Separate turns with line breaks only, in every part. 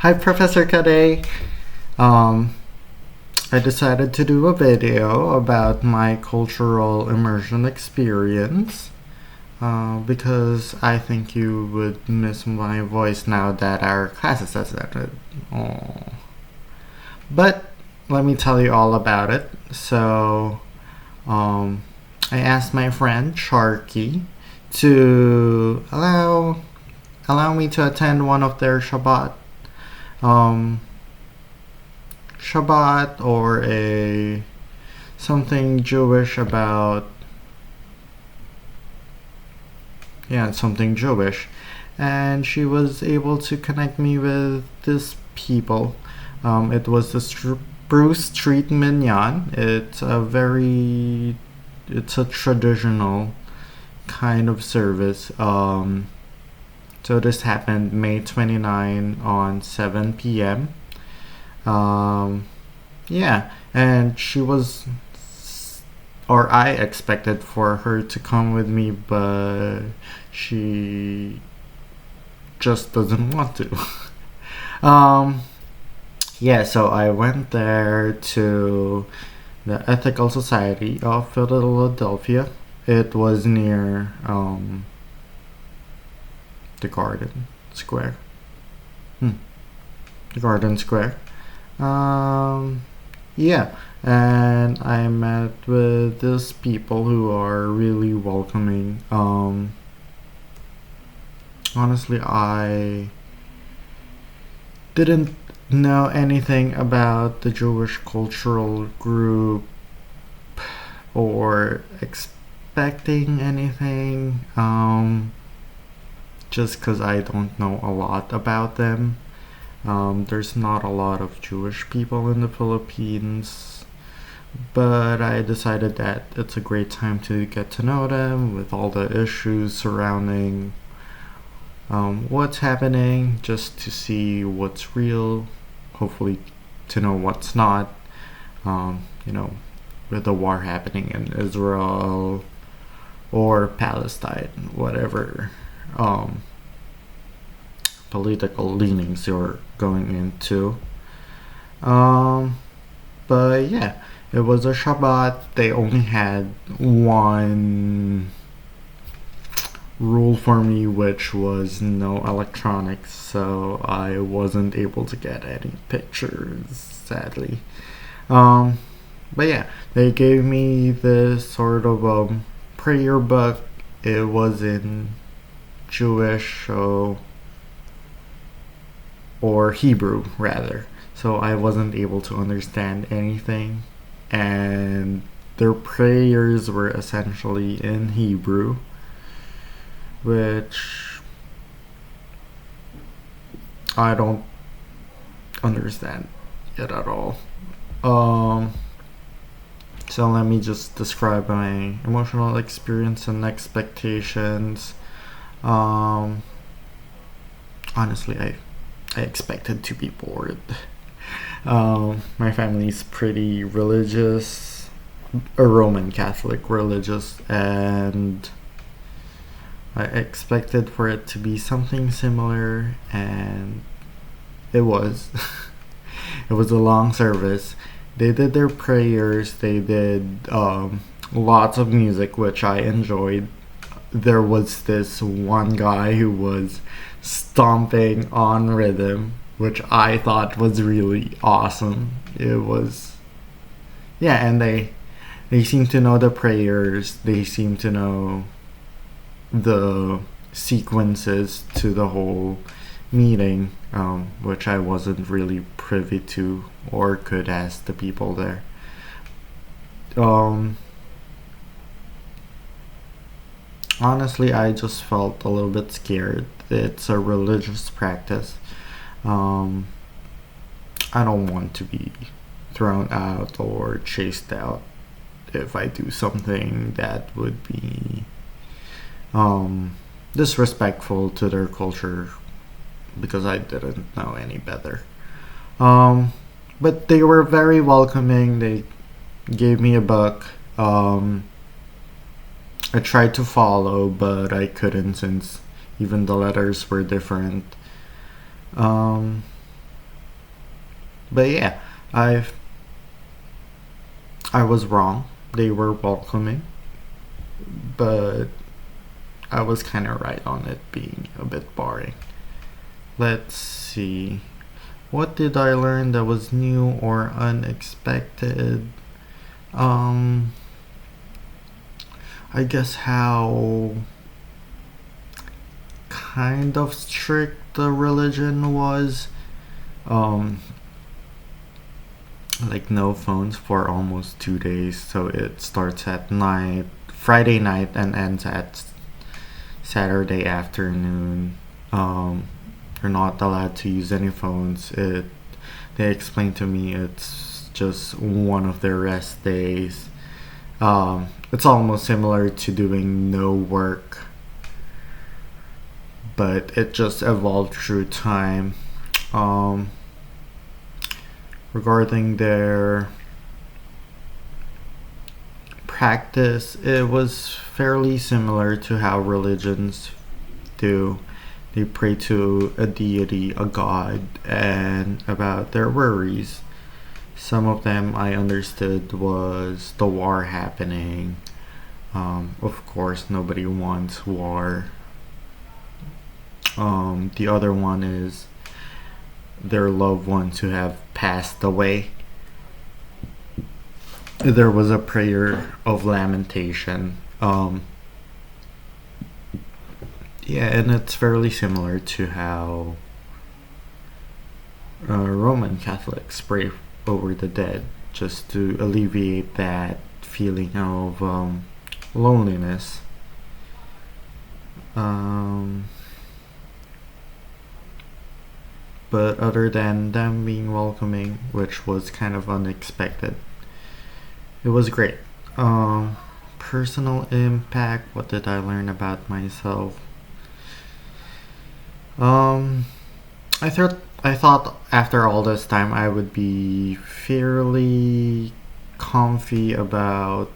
Hi, Professor Kade. Um, I decided to do a video about my cultural immersion experience because I think you would miss my voice now that our classes has ended. Oh. But let me tell you all about it. Um, I asked my friend Sharky to allow me to attend one of their um, Shabbat or a something Jewish about something Jewish, and she was able to connect me with this people. It was the Bruce Street Minyan. It's a traditional kind of service. So this happened May 29 on 7 p.m. Um, yeah, and she was, or I expected for her to come with me, but she just doesn't want to. um, yeah, so I went there to the Ethical Society of Philadelphia. It was near the Garden Square. Hmm. The Garden Square. Um, yeah, and I met with these people who are really welcoming. Honestly, I didn't know anything about the Jewish cultural group or expecting anything. Just because I don't know a lot about them. There's not a lot of Jewish people in the Philippines, but I decided that it's a great time to get to know them with all the issues surrounding what's happening, just to see what's real, hopefully to know what's not. Um, you know, with the war happening in Israel or Palestine, whatever um, political leanings you're going into. Um, but yeah, it was a Shabbat. They only had one rule for me, which was no electronics, so I wasn't able to get any pictures, sadly. Um, but yeah, they gave me this sort of prayer book. It was in Jewish, or Hebrew rather. So I wasn't able to understand anything, and their prayers were essentially in Hebrew, which I don't understand it at all. Um, so let me just describe my emotional experience and expectations. Um, Honestly, I expected to be bored. My family's pretty religious, a Roman Catholic religious, and I expected for it to be something similar, and it was. It was a long service. They did their prayers, they did lots of music, which I enjoyed. There was this one guy who was stomping on rhythm, which I thought was really awesome. It was, yeah, and they seem to know the prayers. They seem to know the sequences to the whole meeting, which I wasn't really privy to or could ask the people there. Um, Honestly, I just felt a little bit scared. It's a religious practice. Um, I don't want to be thrown out or chased out if I do something that would be disrespectful to their culture because I didn't know any better. Um, but they were very welcoming. They gave me a book. I tried to follow, but I couldn't since even the letters were different. Um, But yeah, I I was wrong. They were welcoming, but I was kind of right on it being a bit boring. Let's see. What did I learn that was new or unexpected? Um, I guess how kind of strict the religion was. Um, like no phones for almost 2 days, so it starts at night, Friday night, and ends at Saturday afternoon. You're not allowed to use any phones. They explained to me it's just one of their rest days. It's almost similar to doing no work, but it just evolved through time. Um, Regarding their practice, it was fairly similar to how religions do. They pray to a deity, a god, and about their worries. Some of them I understood was the war happening. Of course, nobody wants war. The other one is their loved ones who have passed away. There was a prayer of lamentation. Yeah, and it's fairly similar to how Roman Catholics pray over the dead, just to alleviate that feeling of loneliness. Um, but other than them being welcoming, which was kind of unexpected, it was great. Personal impact. What did I learn about myself? Um, I thought after all this time I would be fairly comfy about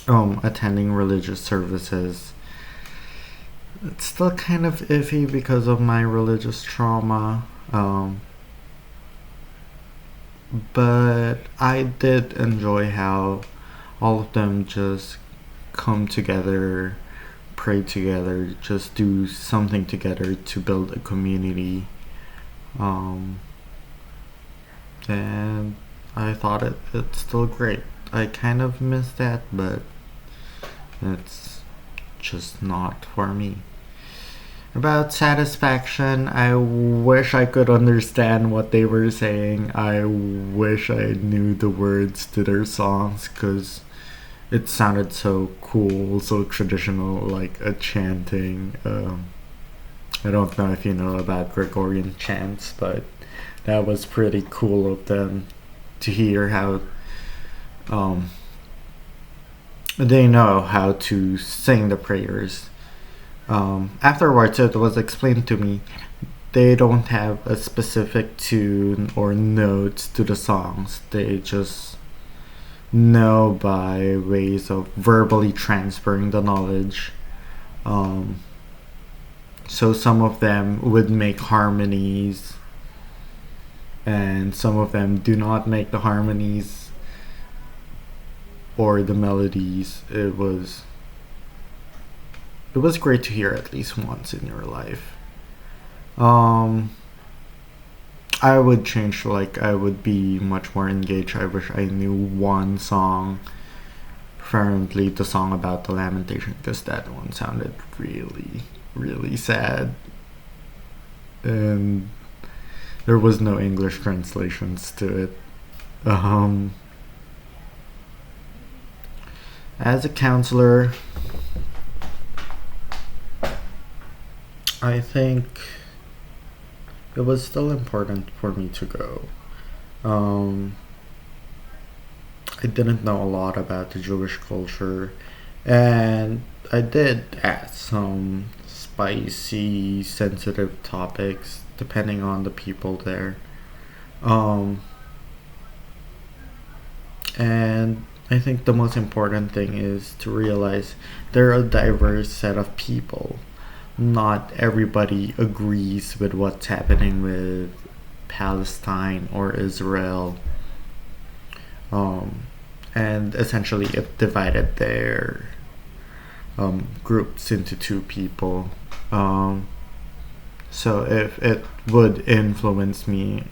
attending religious services. It's still kind of iffy because of my religious trauma. But I did enjoy how all of them just come together, pray together, just do something together to build a community. Um, and I thought it's still great. I kind of miss that, but it's just not for me. About satisfaction, I wish I could understand what they were saying. I wish I knew the words to their songs because it sounded so cool, so traditional, like a chanting. I don't know if you know about Gregorian chants, but that was pretty cool of them to hear how um, they know how to sing the prayers. Afterwards, it was explained to me they don't have a specific tune or notes to the songs. They just know by ways of verbally transferring the knowledge. Um, so some of them would make harmonies, and some of them do not make the harmonies or the melodies. It was great to hear at least once in your life. Um, I would change, like, I would be much more engaged. I wish I knew one song, preferably the song about the lamentation, because that one sounded really, really sad. And there was no English translations to it. Um, as a counselor, I think it was still important for me to go. Um, I didn't know a lot about the Jewish culture, and I did ask some spicy, sensitive topics depending on the people there. Um, and I think the most important thing is to realize they're a diverse set of people. Not everybody agrees with what's happening with Palestine or Israel, um, and essentially it divided their groups into two people. So if it would influence me,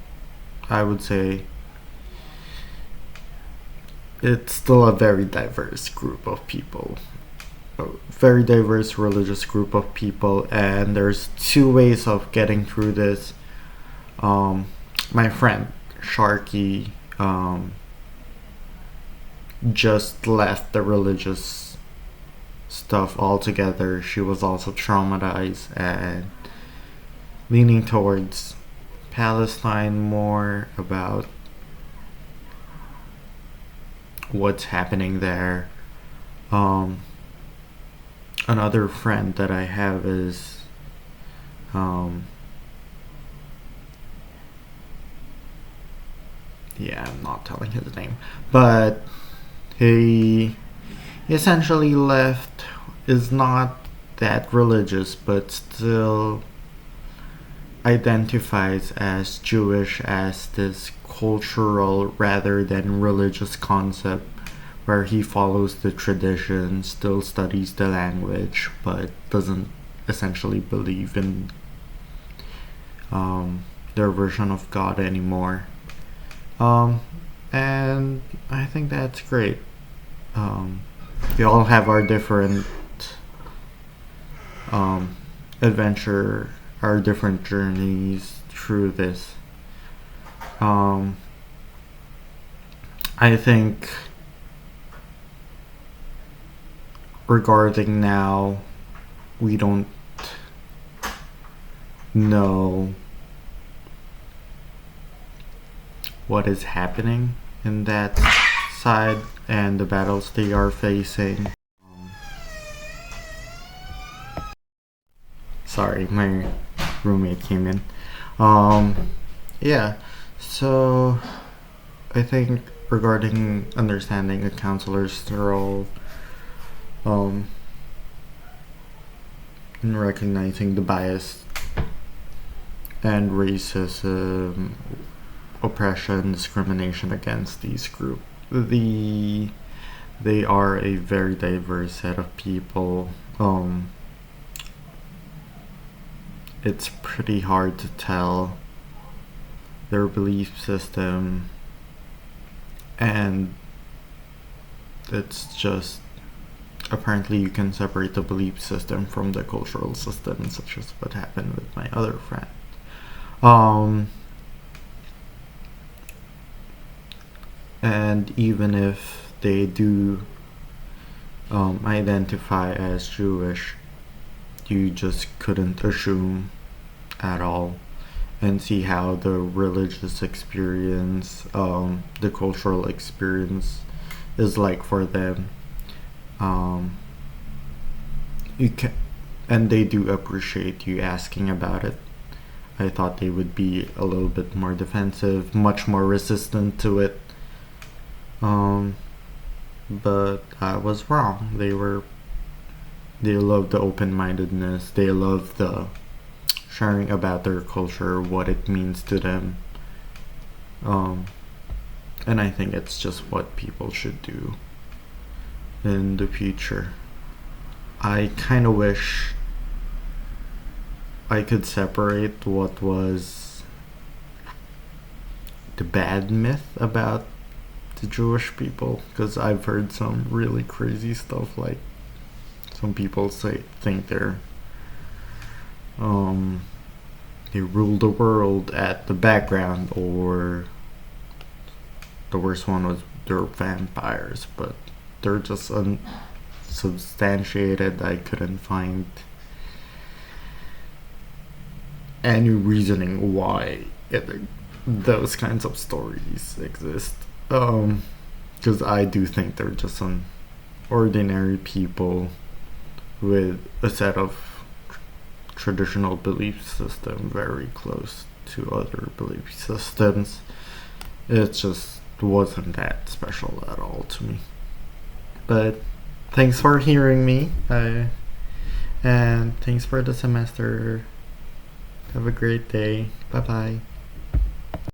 I would say it's still a very diverse group of people, a very diverse religious group of people, and there's two ways of getting through this. My friend Sharky just left the religious stuff altogether. She was also traumatized and leaning towards Palestine more, about what's happening there. Another friend that I have is yeah, I'm not telling his name, but he essentially left, is not that religious, but still identifies as Jewish, as this cultural rather than religious concept, where he follows the tradition, still studies the language, but doesn't essentially believe in their version of God anymore. And I think that's great. We all have our different adventure, our different journeys through this. I think regarding now, we don't know what is happening in that side and the battles they are facing. Sorry, my roommate came in. Yeah, so I think regarding understanding a counselor's role, in recognizing the bias and racism, oppression, discrimination against these groups, they are a very diverse set of people. It's pretty hard to tell their belief system, and it's just, apparently you can separate the belief system from the cultural system, such as what happened with my other friend. And even if they do identify as Jewish, you just couldn't assume at all, and see how the religious experience, the cultural experience is like for them. You can, and they do appreciate you asking about it. I thought they would be a little bit more defensive, much more resistant to it. But I was wrong. They loved the open-mindedness. They loved the sharing about their culture, what it means to them. And I think it's just what people should do in the future. I kind of wish I could separate what was the bad myth about the Jewish people, because I've heard some really crazy stuff, like some people think they rule the world at the background, or the worst one was they're vampires, but they're just unsubstantiated. I couldn't find any reasoning why those kinds of stories exist. Because I do think they're just some ordinary people with a set of traditional belief system very close to other belief systems. It just wasn't that special at all to me. But thanks for hearing me, and thanks for the semester. Have a great day. Bye bye.